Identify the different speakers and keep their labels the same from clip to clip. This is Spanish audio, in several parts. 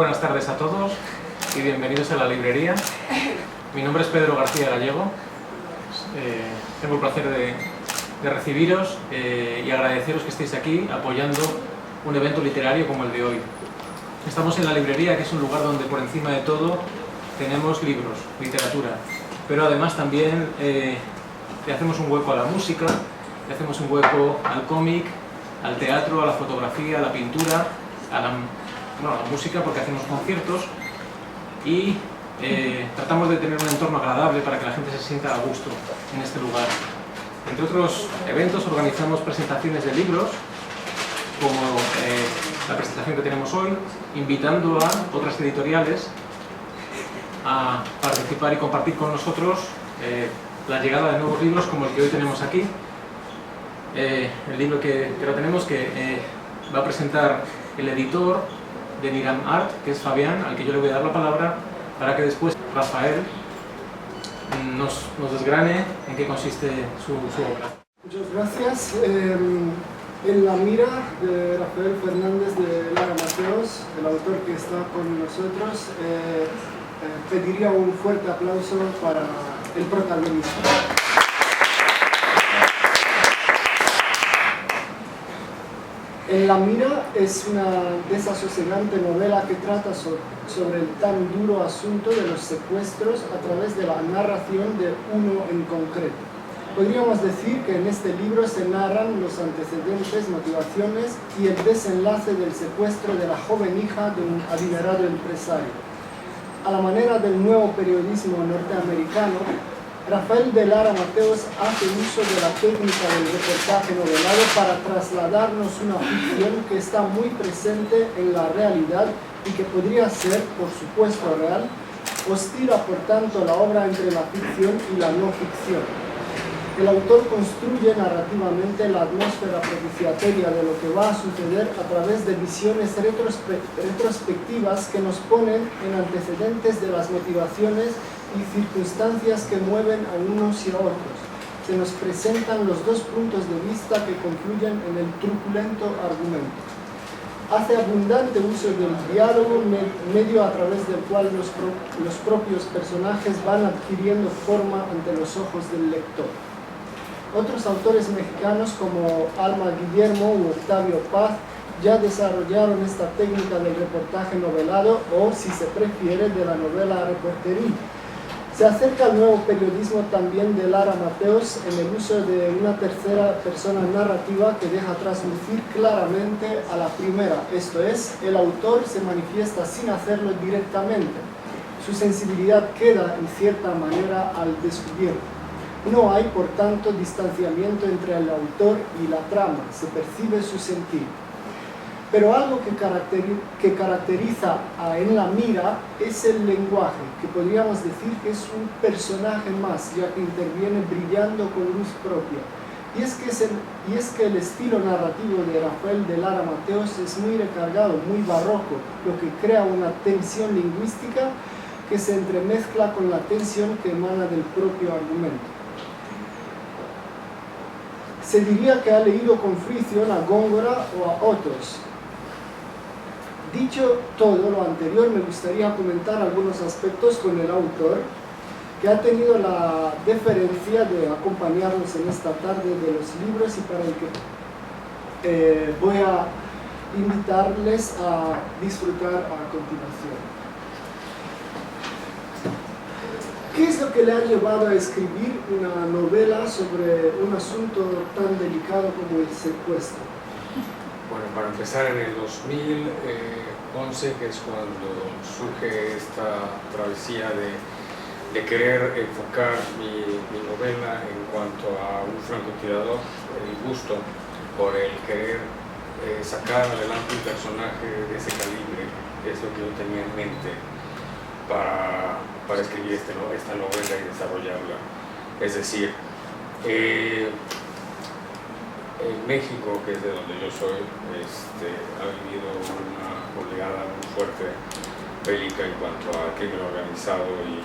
Speaker 1: buenas tardes a todos y bienvenidos a la librería. Mi nombre es Pedro García Gallego. Tengo el placer de recibiros y agradeceros que estéis aquí apoyando un evento literario como el de hoy. Estamos en la librería, que es un lugar donde por encima de todo tenemos libros, literatura, pero además también le hacemos un hueco a la música, le hacemos un hueco al cómic, al teatro, a la fotografía, a la pintura, a la música, porque hacemos conciertos y tratamos de tener un entorno agradable para que la gente se sienta a gusto en este lugar. Entre otros eventos organizamos presentaciones de libros, como la presentación que tenemos hoy, invitando a otras editoriales a participar y compartir con nosotros la llegada de nuevos libros como el que hoy tenemos aquí. El libro que lo tenemos, que va a presentar el editor de Niram Art, que es Fabián, al que yo le voy a dar la palabra para que después Rafael nos desgrane en qué consiste su obra.
Speaker 2: Muchas gracias. En la mira de Rafael Fernández de Lara Mateos, el autor que está con nosotros, pediría un fuerte aplauso para el protagonista. En la mira es una desasosegante novela que trata sobre el tan duro asunto de los secuestros a través de la narración de uno en concreto. Podríamos decir que en este libro se narran los antecedentes, motivaciones y el desenlace del secuestro de la joven hija de un adinerado empresario. A la manera del nuevo periodismo norteamericano, Rafael de Lara Mateos hace uso de la técnica del reportaje novelado para trasladarnos una ficción que está muy presente en la realidad y que podría ser, por supuesto, real. Oscila, por tanto, la obra entre la ficción y la no ficción. El autor construye narrativamente la atmósfera propiciatoria de lo que va a suceder a través de visiones retrospectivas que nos ponen en antecedentes de las motivaciones y circunstancias que mueven a unos y a otros. Se nos presentan los dos puntos de vista que confluyen en el truculento argumento. Hace abundante uso del diálogo, medio a través del cual los propios personajes van adquiriendo forma ante los ojos del lector. Otros autores mexicanos como Alma Guillermo u Octavio Paz ya desarrollaron esta técnica del reportaje novelado o, si se prefiere, de la novela reportería. Se acerca al nuevo periodismo también de Lara Mateos en el uso de una tercera persona narrativa que deja traslucir claramente a la primera, esto es, el autor se manifiesta sin hacerlo directamente. Su sensibilidad queda, en cierta manera, al descubierto. No hay, por tanto, distanciamiento entre el autor y la trama, se percibe su sentir. Pero algo que caracteriza a En la mira es el lenguaje, que podríamos decir que es un personaje más, ya que interviene brillando con luz propia. Y es que el estilo narrativo de Rafael de Lara Mateos es muy recargado, muy barroco, lo que crea una tensión lingüística que se entremezcla con la tensión que emana del propio argumento. Se diría que ha leído con fruición a Góngora o a otros. Dicho todo lo anterior, me gustaría comentar algunos aspectos con el autor, que ha tenido la deferencia de acompañarnos en esta tarde de los libros y para el que voy a invitarles a disfrutar a continuación. ¿Qué es lo que le ha llevado a escribir una novela sobre un asunto tan delicado como el secuestro?
Speaker 3: Bueno, para empezar, en el 2011, que es cuando surge esta travesía de querer enfocar mi novela en cuanto a un francotirador, el gusto por el querer sacar adelante un personaje de ese calibre, que es lo que yo tenía en mente para escribir esta novela y desarrollarla. Es decir, en México, que es de donde yo soy, ha vivido una oleada muy fuerte bélica en cuanto a crimen organizado y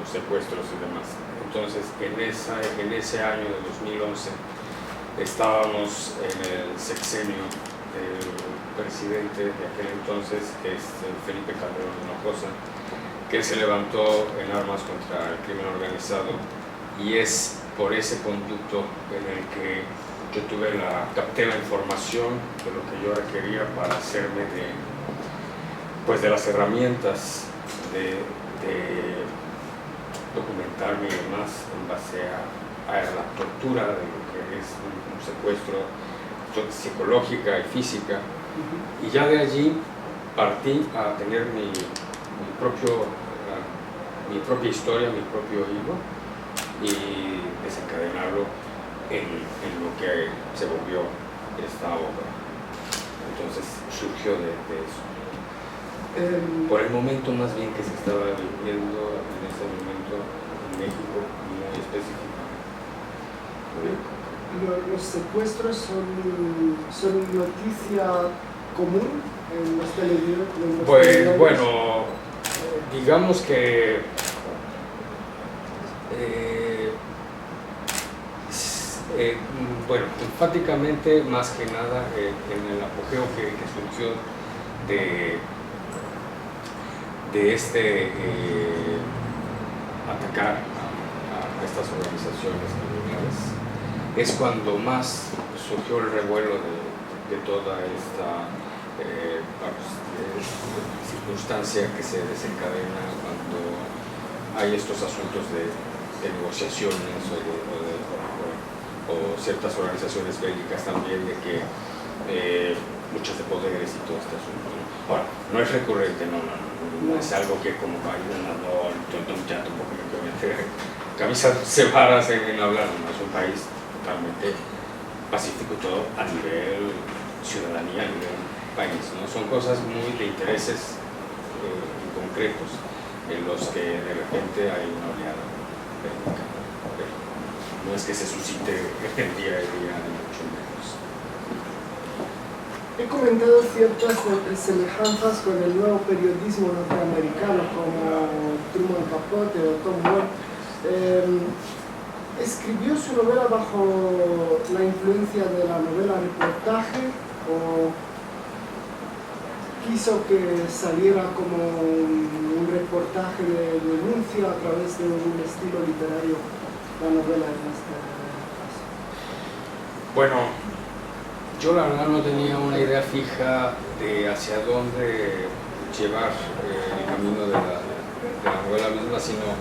Speaker 3: los secuestros y demás. Entonces, en ese año de 2011, estábamos en el sexenio presidente de aquel entonces, Felipe Calderón Hinojosa, que se levantó en armas contra el crimen organizado, y es por ese conducto en el que yo capté la información de lo que yo requería para hacerme de las herramientas de documentarme y demás en base a la tortura de lo que es un secuestro psicológica y física. Y ya de allí partí a tener mi propia historia, mi propio hilo, y desencadenarlo en lo que se volvió esta obra. Entonces surgió de eso. Por el momento más bien que se estaba viviendo en ese momento en México, muy específico.
Speaker 2: ¿Los secuestros son noticia común en los telediarios?
Speaker 3: Pues bueno, digamos que bueno, enfáticamente más que nada en el apogeo que surgió de atacar a estas organizaciones criminales, es cuando más surgió el revuelo de toda esta circunstancia que se desencadena cuando hay estos asuntos de negociaciones o ciertas organizaciones bélicas también, de que luchas de poderes y todo este asunto. Ahora, no es recurrente, no es algo que como país ya tampoco me quiero meter camisas cebadas en hablar, no es un país totalmente pacífico y todo a nivel ciudadanía, a nivel país, ¿no? Son cosas muy de intereses concretos en los que de repente hay una oleada bélica, pero no es que se suscite el día a día, ni mucho menos.
Speaker 2: He comentado ciertas semejanzas con el nuevo periodismo norteamericano como Truman Capote o Tom Wolfe. ¿Escribió su novela bajo la influencia de la novela reportaje o quiso que saliera como un reportaje de denuncia a través de un estilo literario, la novela en este caso?
Speaker 3: Bueno, yo la verdad no tenía una idea fija de hacia dónde llevar el camino de la novela misma, sino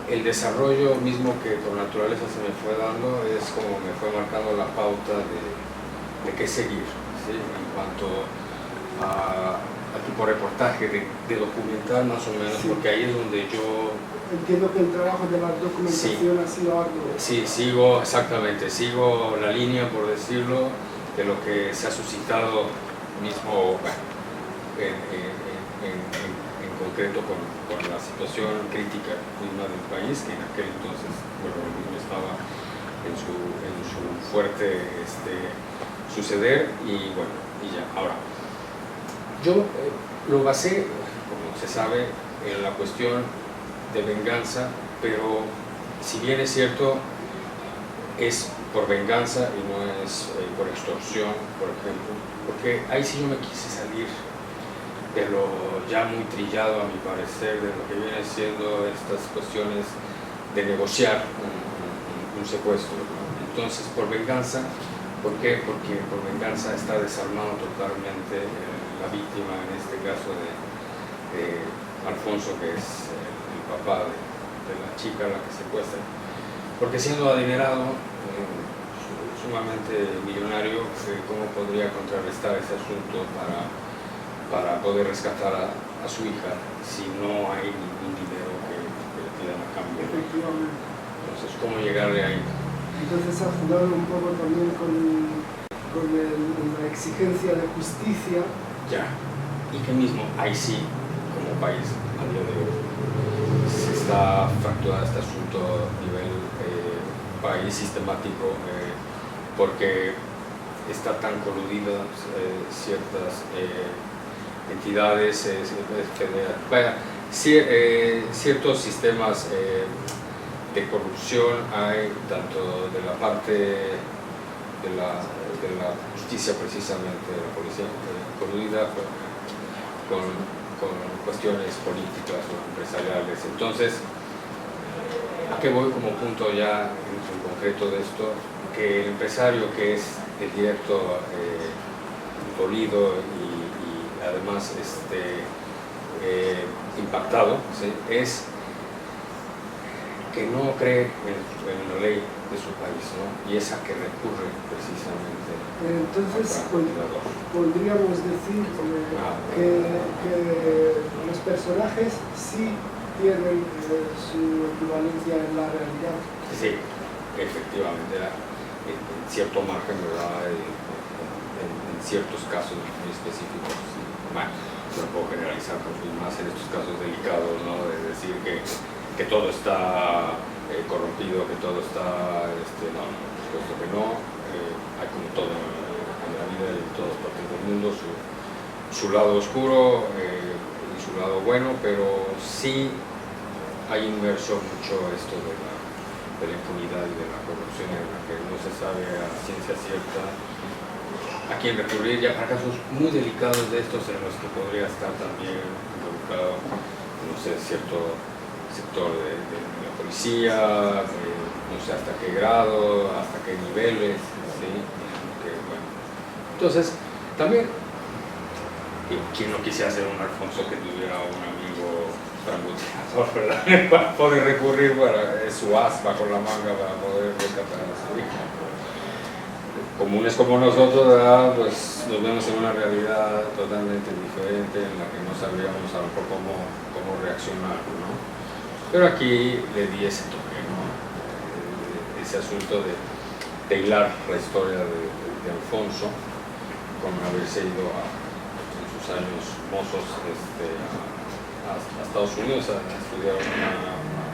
Speaker 3: el desarrollo mismo que por naturaleza se me fue dando es como me fue marcando la pauta de qué seguir, ¿sí? En cuanto a tipo reportaje, de documentar más o menos, sí. Porque ahí es donde yo...
Speaker 2: Entiendo que el trabajo de la documentación
Speaker 3: sí,
Speaker 2: ha sido arduo.
Speaker 3: Sí, sigo la línea, por decirlo, de lo que se ha suscitado mismo, bueno, en concreto con la situación crítica misma del país, que en aquel entonces, bueno, mismo estaba en su fuerte suceder, y bueno, y ya. Ahora, yo lo basé, como se sabe, en la cuestión de venganza, pero si bien es cierto, es por venganza y no es por extorsión, por ejemplo, porque ahí sí yo me quise salir de lo ya muy trillado, a mi parecer, de lo que viene siendo estas cuestiones de negociar un secuestro, ¿no? Entonces, por venganza, ¿por qué? Porque por venganza está desarmado totalmente la víctima, en este caso de Alfonso, que es el papá de la chica a la que secuestra, porque siendo adinerado, sumamente millonario, ¿cómo podría contrarrestar ese asunto para poder rescatar a su hija si no hay ningún dinero que le pidan a cambio? Entonces, ¿cómo llegarle ahí?
Speaker 2: Entonces ha jugado un poco también con la exigencia de justicia.
Speaker 3: Ya, y que mismo ahí sí, como país, a día de hoy, se está fracturando este asunto a nivel país sistemático, porque está tan coludidas ciertas entidades, ciertos sistemas de corrupción hay, tanto de la parte de de la justicia, precisamente de la policía, coludida con cuestiones políticas o empresariales. Entonces, ¿a qué voy como punto ya en concreto de esto? Que el empresario, que es el directo dolido y además impactado, ¿sí?, es que no cree en la ley de su país, ¿no? Y es a que recurre precisamente.
Speaker 2: Entonces, podríamos decir que los personajes sí tienen su equivalencia en la realidad.
Speaker 3: Sí, efectivamente, en cierto margen, ¿verdad? En ciertos casos muy específicos. Bueno, no puedo generalizar, y más en estos casos delicados, ¿no? De decir que todo está corrompido, que todo está... no, por supuesto que no. Hay como todo en la vida y en todas partes del mundo su lado oscuro y su lado bueno, pero sí hay inmerso mucho esto de la impunidad y de la corrupción, en la que no se sabe a ciencia cierta a quién recurrir, ya para casos muy delicados de estos en los que podría estar también involucrado, no sé, cierto sector de la policía, no sé hasta qué grado, hasta qué niveles, ¿sí? Bueno. Entonces, también, ¿quién no quisiera ser un Alfonso que tuviera un amigo francotirador, ¿verdad? Para poder recurrir para su as bajo la manga para poder rescatar a su hija? Comunes como nosotros, ¿verdad? Pues nos vemos en una realidad totalmente diferente en la que no sabríamos a lo mejor cómo reaccionar, ¿no? Pero aquí le di ese toque, ¿no? Ese asunto de hilar la historia de Alfonso con haberse ido en sus años mozos a Estados Unidos a estudiar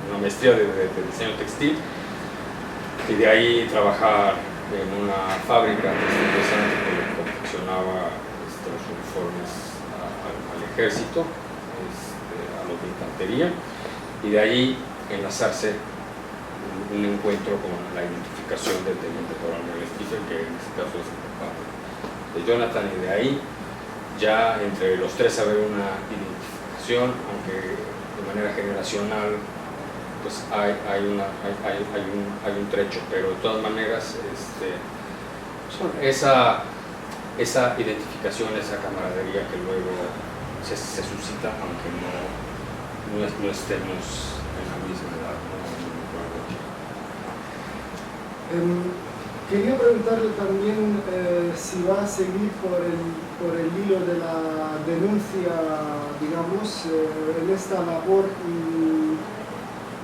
Speaker 3: una maestría de diseño textil y de ahí trabajar en una fábrica interesante que confeccionaba los uniformes al ejército, a los de infantería, y de ahí enlazarse un encuentro con la identificación del teniente coronel Stephen, que en este caso es el papá de Jonathan, y de ahí ya entre los tres haber una identificación, aunque de manera generacional pues hay un trecho, pero de todas maneras esa identificación, esa camaradería que luego se suscita, aunque no estemos en la misma edad, ¿no?
Speaker 2: Quería preguntarle también si va a seguir por el hilo de la denuncia, digamos, en esta labor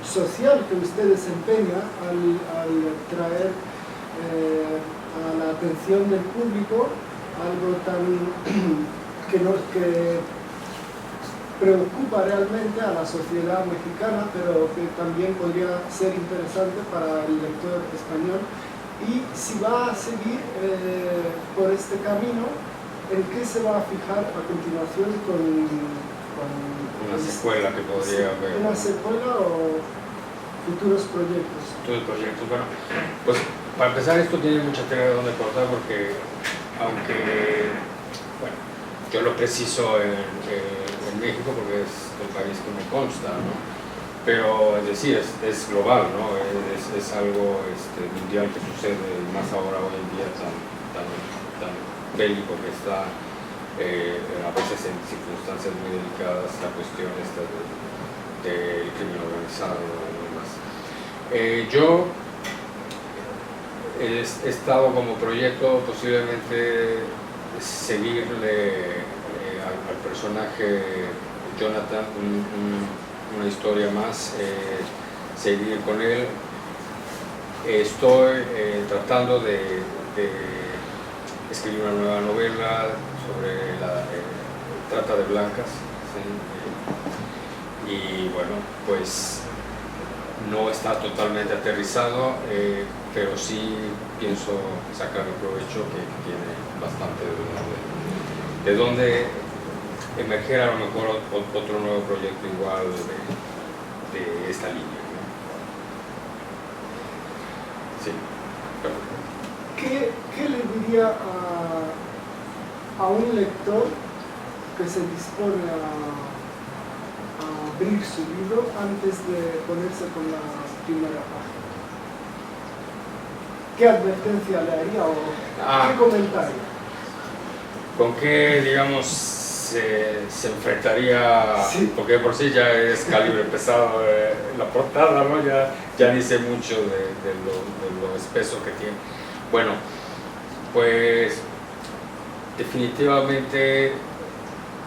Speaker 2: social que usted desempeña al traer a la atención del público algo tan que preocupa realmente a la sociedad mexicana, pero que también podría ser interesante para el lector español, y si va a seguir por este camino, ¿en qué se va a fijar a continuación con
Speaker 3: una secuela que podría haber?
Speaker 2: ¿Una secuela o futuros proyectos?
Speaker 3: Futuros proyectos, bueno, pues para empezar esto tiene mucha tela de donde cortar, porque aunque, bueno, yo lo preciso en México porque es el país que me consta, ¿no? Pero es decir, es global, ¿no? Es algo mundial que sucede, más ahora hoy en día tan bélico que está, a veces en circunstancias muy delicadas, la cuestión esta del crimen organizado y demás. Yo he estado como proyecto posiblemente seguirle al personaje Jonathan una historia más, seguir con él. Estoy tratando de escribir una nueva novela sobre la trata de blancas, ¿sí? Y bueno, pues no está totalmente aterrizado, pero sí pienso sacar el provecho que tiene bastante de donde emerger a lo mejor otro nuevo proyecto igual de esta línea, ¿no? Sí,
Speaker 2: ¿Qué le diría pediría a un lector que se dispone a abrir su libro antes de ponerse con la primera página. ¿Qué advertencia le haría o qué comentario?
Speaker 3: ¿Con qué, digamos, se enfrentaría? Sí. Porque por sí ya es calibre pesado la portada, ¿no? Ya dice mucho de lo espeso que tiene. Bueno, pues definitivamente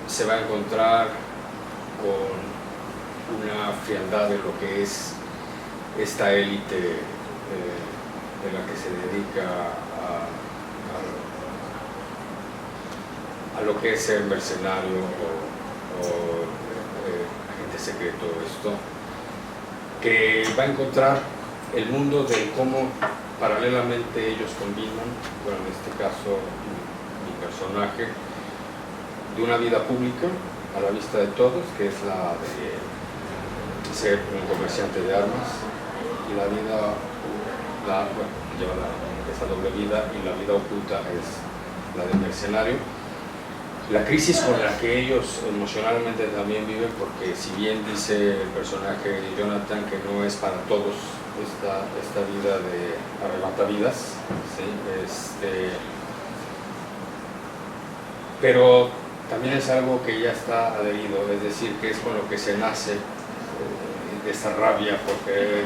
Speaker 3: se va a encontrar con una frialdad de lo que es esta élite de la que se dedica a lo que es ser mercenario o agente secreto, esto, que va a encontrar el mundo de cómo paralelamente ellos combinan, bueno, en este caso mi personaje, de una vida pública a la vista de todos, que es la de ser un comerciante de armas, y la vida, lleva esa doble vida, y la vida oculta es la de mercenario. La crisis con la que ellos emocionalmente también viven, porque si bien dice el personaje de Jonathan que no es para todos esta vida de arrebatavidas, ¿sí? Pero también es algo que ya está adherido, es decir, que es con lo que se nace de esa rabia por querer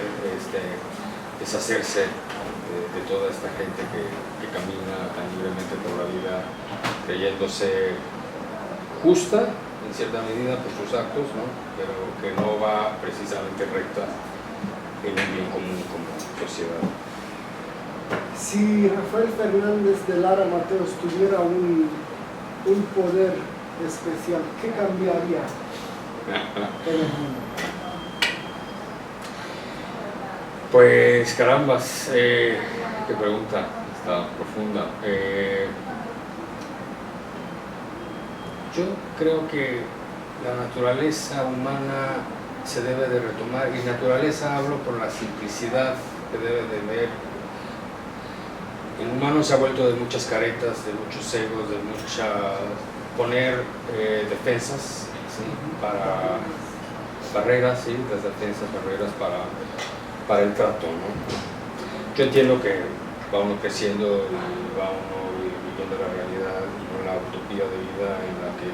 Speaker 3: deshacerse de toda esta gente que camina tan libremente por la vida creyéndose justa en cierta medida por sus actos, ¿no? Pero que no va precisamente recta en un bien común como sociedad.
Speaker 2: Si Rafael Fernández de Lara Mateos tuviera un poder especial, ¿qué cambiaría en el mundo?
Speaker 3: Pues carambas, qué pregunta, está profunda. Yo creo que la naturaleza humana se debe de retomar, y naturaleza hablo por la simplicidad que debe de ver. El humano se ha vuelto de muchas caretas, de muchos egos, de poner defensas, ¿sí? Para barreras, ¿sí? Las defensas, barreras para el trato, ¿no? Yo entiendo que va uno creciendo y va uno viviendo la realidad y no la utopía de vida en la que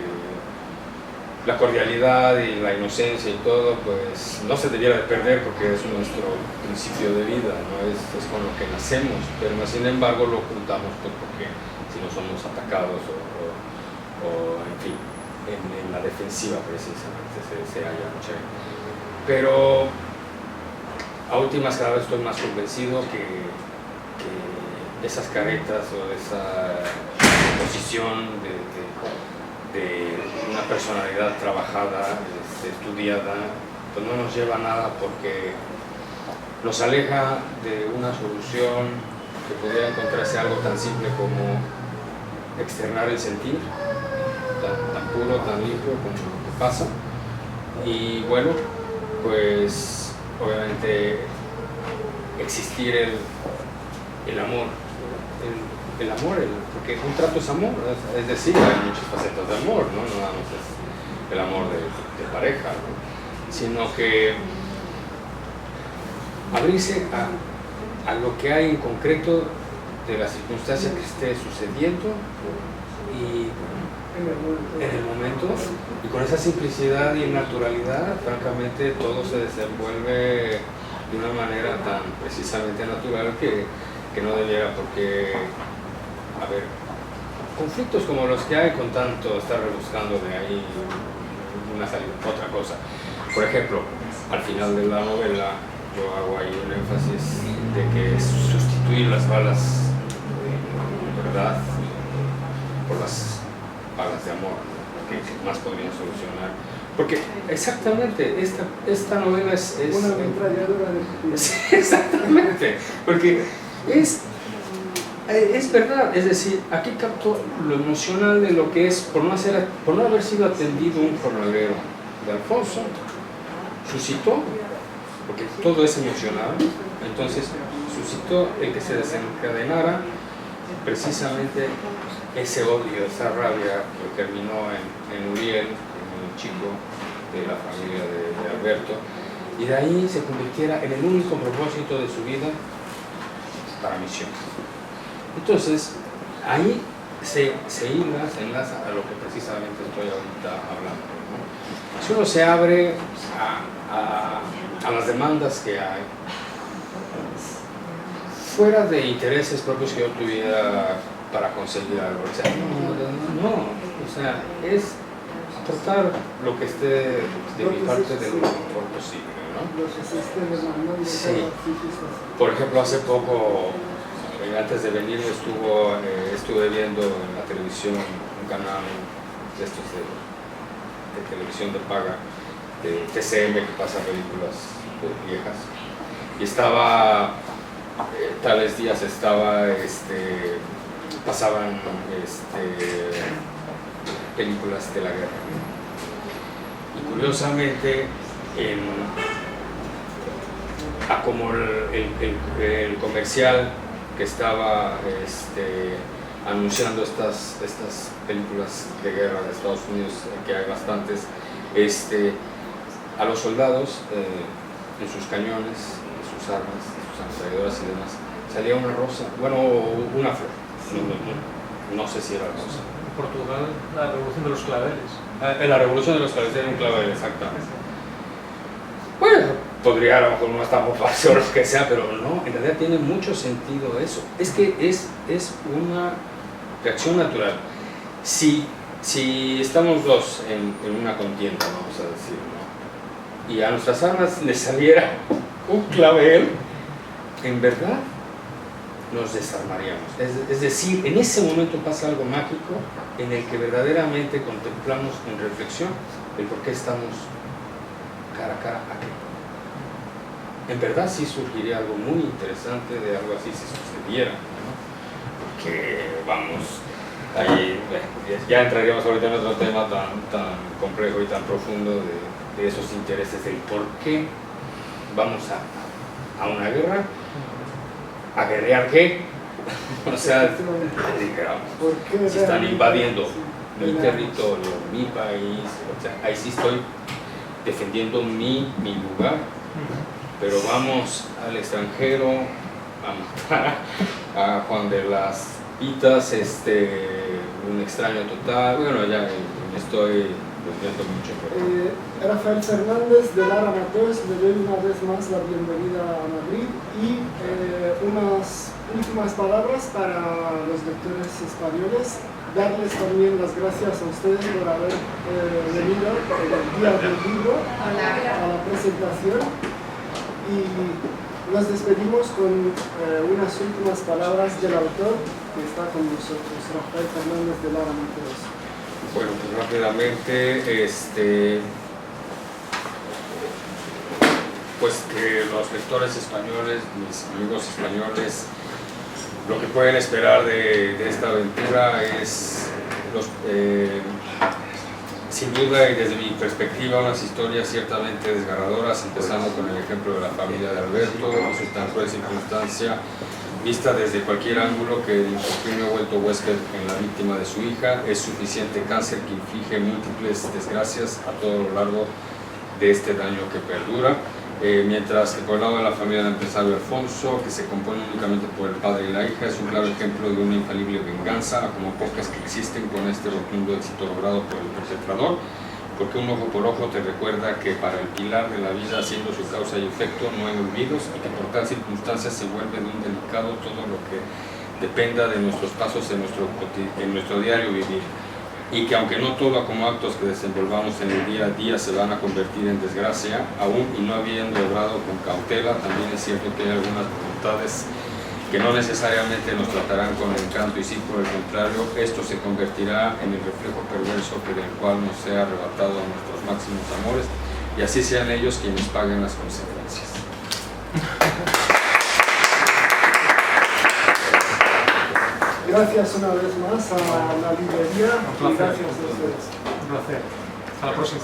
Speaker 3: la cordialidad y la inocencia y todo, pues no se debiera de perder porque es nuestro principio de vida, ¿no? Es con lo que nacemos, pero sin embargo lo ocultamos pues, porque si no somos atacados o en fin, en la defensiva precisamente se halla mucha. Pero a últimas cada vez estoy más convencido que esas caretas o esa posición de una personalidad trabajada, estudiada, pues no nos lleva a nada porque nos aleja de una solución que pudiera encontrarse algo tan simple como externar el sentir, tan puro, tan limpio como lo que pasa. Y bueno, pues obviamente existir el amor, porque un trato es amor, es decir, hay muchas facetas de amor, ¿no? No nada más es el amor de pareja, ¿no? Sino que abrirse a lo que hay en concreto de la circunstancia que esté sucediendo y en el momento, y con esa simplicidad y naturalidad, francamente todo se desenvuelve de una manera tan precisamente natural que no debiera por qué haber conflictos como los que hay con tanto estar rebuscando de ahí una salida, otra cosa. Por ejemplo, al final de la novela yo hago ahí un énfasis de que sustituir las balas de verdad por las balas de amor, que más podrían solucionar. Porque exactamente, esta novela es
Speaker 2: una ametralladora de...
Speaker 3: Sí, exactamente, porque es verdad, es decir, aquí captó lo emocional de lo que es, por no haber sido atendido un jornalero de Alfonso, suscitó, porque todo es emocional, entonces suscitó el que se desencadenara precisamente ese odio, esa rabia que terminó en Uriel, en el chico de la familia de Alberto, y de ahí se convirtiera en el único propósito de su vida para misión. Entonces, ahí se enlaza a lo que precisamente estoy ahorita hablando, ¿no? Si uno se abre a las demandas que hay, fuera de intereses propios que yo tuviera para conseguir algo, o sea, no, o sea, es aportar lo que esté de mi parte de lo mejor posible, ¿no? Sí. Por ejemplo, hace poco, antes de venir, estuve viendo en la televisión un canal de estos de televisión de paga, de TCM, que pasa películas viejas, y estaba, tales días pasaban películas de la guerra. Y curiosamente, como el comercial que estaba anunciando estas películas de guerra de Estados Unidos, que hay bastantes, a los soldados en sus cañones, en sus armas, en sus ametralladoras y demás, salía una rosa, bueno, una flor, no sé si era rosa.
Speaker 1: En Portugal, la revolución de los claveles.
Speaker 3: En la revolución de los claveles era un clavel, exactamente. Bueno, podría a lo mejor no estar muy fácil o lo que sea, pero no, en realidad tiene mucho sentido eso. Es que es una reacción natural. Si estamos dos en una contienda, vamos a decir, ¿no? Y a nuestras armas les saliera un clavel, en verdad nos desarmaríamos. Es decir, en ese momento pasa algo mágico en el que verdaderamente contemplamos en reflexión el por qué estamos cara a cara aquí. En verdad sí surgiría algo muy interesante de algo así si sucediera, ¿no? Porque vamos, ahí ya entraríamos ahorita en otro tema tan complejo y tan profundo de esos intereses, del por qué vamos a una guerra, a guerrear qué, o sea, si están invadiendo mi territorio, mi país, o sea, ahí sí estoy defendiendo mi lugar, pero vamos al extranjero a matar a Juan de las Pitas, un extraño total. Bueno, ya me estoy volviendo mucho.
Speaker 2: Rafael Fernández de Lara Mateos, le doy una vez más la bienvenida a Madrid y unas últimas palabras para los lectores españoles. Darles también las gracias a ustedes por haber venido el día del libro a la presentación, y nos despedimos con unas últimas palabras del autor que está con nosotros, Rafael Fernández de Lara Mateos.
Speaker 3: Bueno, pues rápidamente, pues que los lectores españoles, mis amigos españoles, lo que pueden esperar de esta aventura es, sin duda y desde mi perspectiva, unas historias ciertamente desgarradoras, empezando con el ejemplo de la familia de Alberto y su tan cruel circunstancia, vista desde cualquier ángulo, que el infortunio vuelto huésped en la víctima de su hija es suficiente cáncer que inflige múltiples desgracias a todo lo largo de este daño que perdura. Mientras que por el lado de la familia del empresario Alfonso, que se compone únicamente por el padre y la hija, es un claro ejemplo de una infalible venganza, como pocas que existen, con este rotundo éxito logrado por el perpetrador, porque un ojo por ojo te recuerda que para el pilar de la vida, siendo su causa y efecto, no hay olvidos, y que por tal circunstancia se vuelve de un delicado todo lo que dependa de nuestros pasos en nuestro diario vivir. Y que aunque no todo como actos que desenvolvamos en el día a día se van a convertir en desgracia, aún y no habiendo obrado con cautela, también es cierto que hay algunas voluntades que no necesariamente nos tratarán con encanto, y si por el contrario esto se convertirá en el reflejo perverso del cual nos sea arrebatado a nuestros máximos amores, y así sean ellos quienes paguen las consecuencias.
Speaker 2: Gracias una vez más a la librería y gracias a ustedes.
Speaker 1: Un placer. Hasta la próxima.